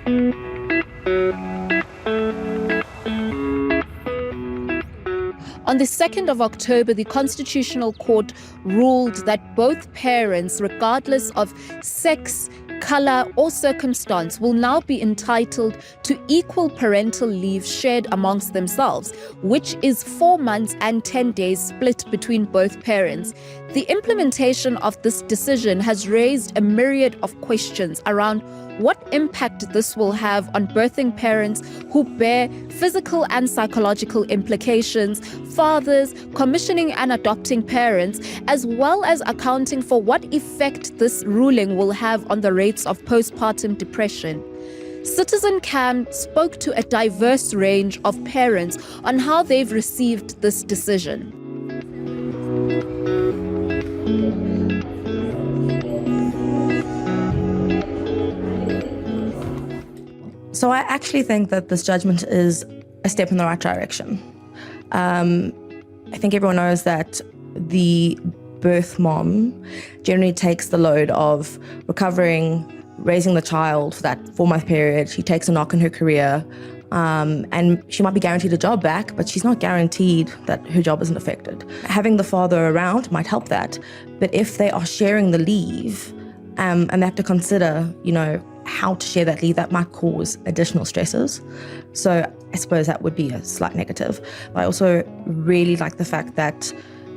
On the 2nd of October, the Constitutional Court ruled that both parents, regardless of sex, color, or circumstance, will now be entitled to equal parental leave shared amongst themselves, which is 4 months and 10 days split between both parents. The implementation of this decision has raised a myriad of questions around what impact this will have on birthing parents who bear physical and psychological implications, fathers, commissioning and adopting parents, as well as accounting for what effect this ruling will have on the rates of postpartum depression. Citizen Cam spoke to a diverse range of parents on how they've received this decision. So I actually think that this judgment is a step in the right direction. I think everyone knows that the birth mom generally takes the load of recovering, raising the child for that 4-month period. She takes a knock in her career, and she might be guaranteed a job back, but she's not guaranteed that her job isn't affected. Having the father around might help that, but if they are sharing the leave, and they have to consider, how to share that leave, that might cause additional stresses. So I suppose that would be a slight negative. But I also really like the fact that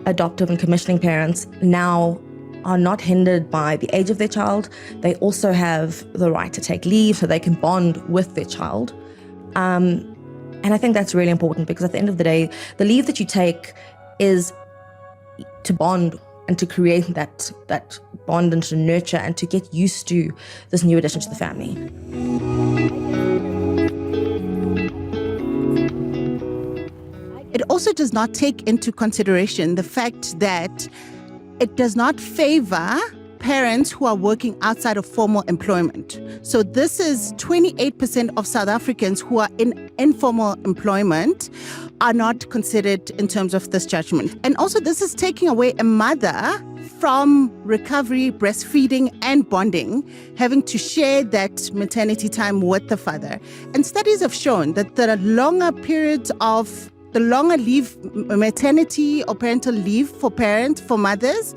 adoptive and commissioning parents now are not hindered by the age of their child. They also have the right to take leave so they can bond with their child. And I think that's really important, because at the end of the day, the leave that you take is to bond and to create that bond and to nurture and to get used to this new addition to the family. It also does not take into consideration the fact that it does not favor parents who are working outside of formal employment. So this is 28% of South Africans who are in informal employment are not considered in terms of this judgment. And also this is taking away a mother from recovery, breastfeeding and bonding, having to share that maternity time with the father. And studies have shown that the longer leave, maternity or parental leave for parents, for mothers,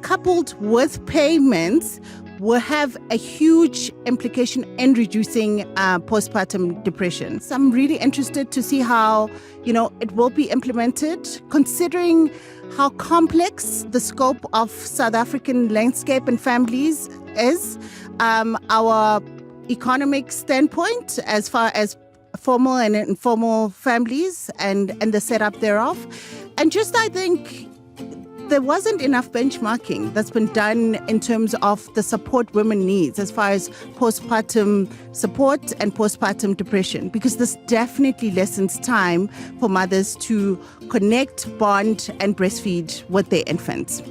coupled with payments, will have a huge implication in reducing postpartum depression. So I'm really interested to see how, it will be implemented, considering how complex the scope of South African landscape and families is, our economic standpoint as far as formal and informal families and the setup thereof. And just, I think, there wasn't enough benchmarking that's been done in terms of the support women need as far as postpartum support and postpartum depression, because this definitely lessens time for mothers to connect, bond, and breastfeed with their infants.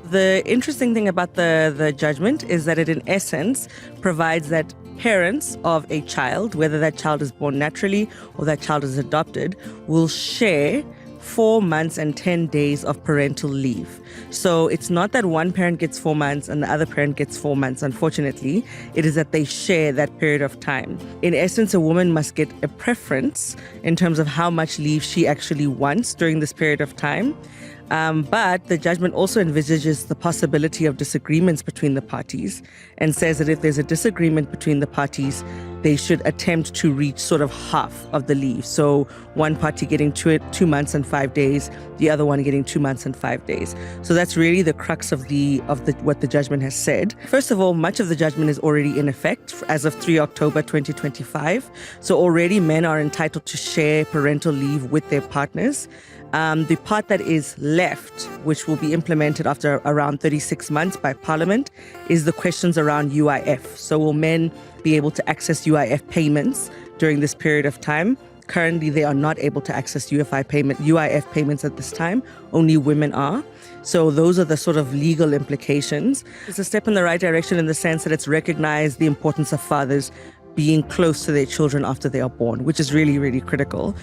The interesting thing about the judgment is that it, in essence, provides that parents of a child, whether that child is born naturally or that child is adopted, will share 4 months and 10 days of parental leave. So it's not that one parent gets 4 months and the other parent gets 4 months, unfortunately. It is that they share that period of time. In essence, a woman must get a preference in terms of how much leave she actually wants during this period of time. But the judgment also envisages the possibility of disagreements between the parties and says that if there's a disagreement between the parties, they should attempt to reach sort of half of the leave. So one party getting 2 months and 5 days, the other one getting 2 months and 5 days. So that's really the crux of what the judgment has said. First of all, much of the judgment is already in effect as of 3 October 2025. So already men are entitled to share parental leave with their partners. The part that is left, which will be implemented after around 36 months by Parliament, is the questions around UIF. So will men be able to access UIF payments during this period of time? Currently, they are not able to access UIF payments at this time. Only women are. So those are the sort of legal implications. It's a step in the right direction in the sense that it's recognized the importance of fathers being close to their children after they are born, which is really, really critical.